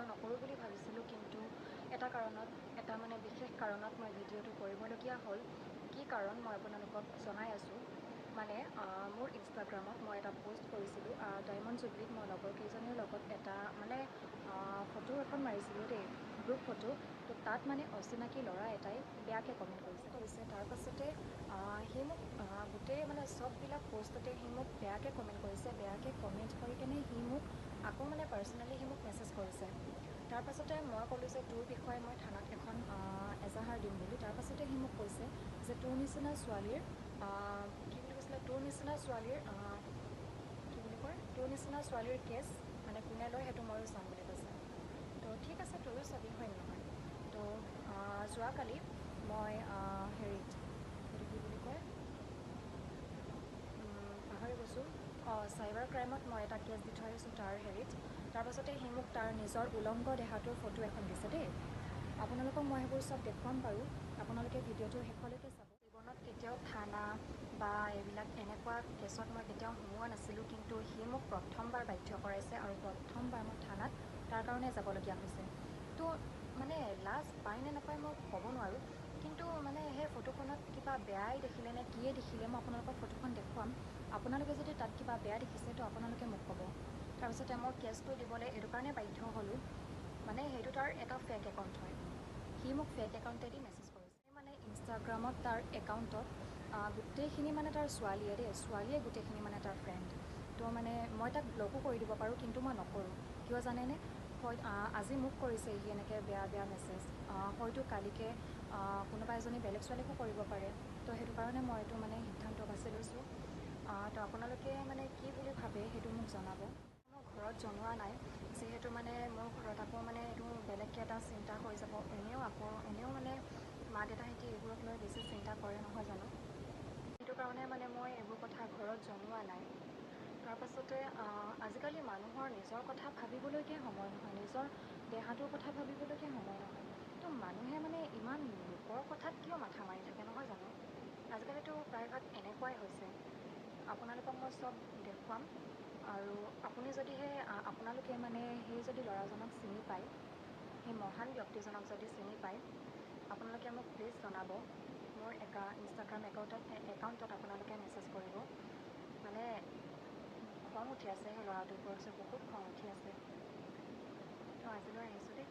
Video' নকৰোঁ বুলি ভাবিছিলোঁ, কিন্তু এটা কাৰণত, এটা মানে বিশেষ কাৰণত মই ভিডিঅ'টো কৰিবলগীয়া হ'ল। কি কাৰণ মই আপোনালোকক জনাই আছোঁ। মানে মোৰ ইনষ্টাগ্ৰামত মই এটা পোষ্ট কৰিছিলোঁ, ডায়মণ্ড জুবলিত মই লগৰ কেইজনীৰ লগত এটা মানে ফটো এখন মাৰিছিলোঁ দেই, গ্ৰুপ ফটো। তো তাত মানে অচিনাকি ল'ৰা এটাই বেয়াকৈ কমেণ্ট কৰিছে। তাৰপাছতে সি মোক গোটেই মানে চববিলাক পষ্টতে সি মোক বেয়াকৈ কমেণ্ট কৰিছে। বেয়াকৈ কমেণ্ট কৰি কেনে সি মোক আকৌ মানে পাৰ্চনেলি সি মোক মেছেজ কৰিছে। তাৰপাছতে মই ক'লোঁ যে তোৰ বিষয়ে মই থানাত এখন এজাহাৰ দিম বুলি। তাৰপাছতে সি মোক কৈছে যে তোৰ নিচিনা ছোৱালীৰ কি বুলি কৈছিলে, তোৰ নিচিনা ছোৱালীৰ কি বুলি কয়, তোৰ নিচিনা ছোৱালীৰ কেছ মানে কোনে লয় সেইটো ময়ো চাম বুলি কৈছে। তো ঠিক আছে, তয়ো চাবি হয় নহয়। তো যোৱাকালি মই হেৰিত, সেইটো কি বুলি কয়, পাহৰি গৈছোঁ, চাইবাৰ ক্ৰাইমত মই এটা কেছ দি থৈ আহিছোঁ তাৰ হেৰিত। তাৰপাছতে সি মোক তাৰ নিজৰ উলংগ দেহাটোৰ ফটো এখন দিছে দেই। আপোনালোকক মই সেইবোৰ চব দেখুৱাম বাৰু, আপোনালোকে ভিডিঅ'টো শেষলৈকে চাব। জীৱনত কেতিয়াও থানা বা এইবিলাক এনেকুৱা কেছত মই কেতিয়াও সোমোৱা নাছিলোঁ, কিন্তু সি মোক প্ৰথমবাৰ বাধ্য কৰাইছে আৰু প্ৰথমবাৰ মই থানাত তাৰ কাৰণে যাবলগীয়া হৈছে। তো মানে লাজ পায় নে নাপায় মই ক'ব নোৱাৰোঁ, কিন্তু মানে সেই ফটোখনত কিবা বেয়াই দেখিলে নে কিয়ে দেখিলে, মই আপোনালোকক ফটোখন দেখুৱাম। আপোনালোকে যদি তাত কিবা বেয়া দেখিছে তো আপোনালোকে মোক ক'ব। তাৰপিছতে মই কেছটো দিবলৈ এইটো কাৰণে বাধ্য হ'লোঁ, মানে সেইটো তাৰ এটা ফেক একাউণ্ট হয়। সি মোক ফেক একাউণ্টেদি মেছেজ কৰিছে। মানে ইনষ্টাগ্ৰামত তাৰ একাউণ্টত গোটেইখিনি মানে তাৰ ছোৱালীয়ে গোটেইখিনি মানে তাৰ ফ্ৰেণ্ড। তো মানে মই তাক ব্লকো কৰি দিব পাৰোঁ, কিন্তু মই নকৰোঁ। কিয় জানেনে? হয়, আজি মোক কৰিছে সি এনেকৈ বেয়া বেয়া মেছেজ, হয়তো কালিকৈ কোনোবা এজনী বেলেগ ছোৱালীকো কৰিব পাৰে। তো সেইটো কাৰণে মই এইটো মানে সিদ্ধান্ত বাছি লৈছোঁ। তো আপোনালোকে মানে কি বুলি ভাবে সেইটো মোক জনাব। মই ঘৰত জনোৱা নাই, যিহেতু মানে মোৰ ঘৰত আকৌ মানে এইটো বেলেগকৈ এটা চিন্তা হৈ যাব। এনেও মানে মা দেউতাহঁতে এইবোৰক লৈ বেছি চিন্তা কৰে নহয় জানো। সেইটো কাৰণে মানে মই এইবোৰ কথা ঘৰত জনোৱা নাই। তাৰপাছতে আজিকালি মানুহৰ নিজৰ কথা ভাবিবলৈকে সময় নহয়, নিজৰ দেহাটোৰ কথা ভাবিবলৈকে সময় নহয়। তো মানুহে মানে ইমান লোকৰ কথাত কিয় মাথা মাৰি থাকে নহয় জানো। আজিকালিতো প্ৰায়ভাগ এনেকুৱাই হৈছে। আপোনালোকক মই চব দেখুৱাম, আৰু আপোনালোকে মানে সেই যদি ল'ৰাজনক চিনি পায়, সেই মহান ব্যক্তিজনক যদি চিনি পায়, আপোনালোকে মোক প্লিজ জনাব। মোৰ ইনষ্টাগ্ৰাম একাউণ্টত আপোনালোকে মেছেজ কৰিব। মানে খং উঠি আছে সেই ল'ৰাটোৰ ওপৰত, বহুত খং উঠি আছে। তো আজিলৈ আহিছোঁ দেই।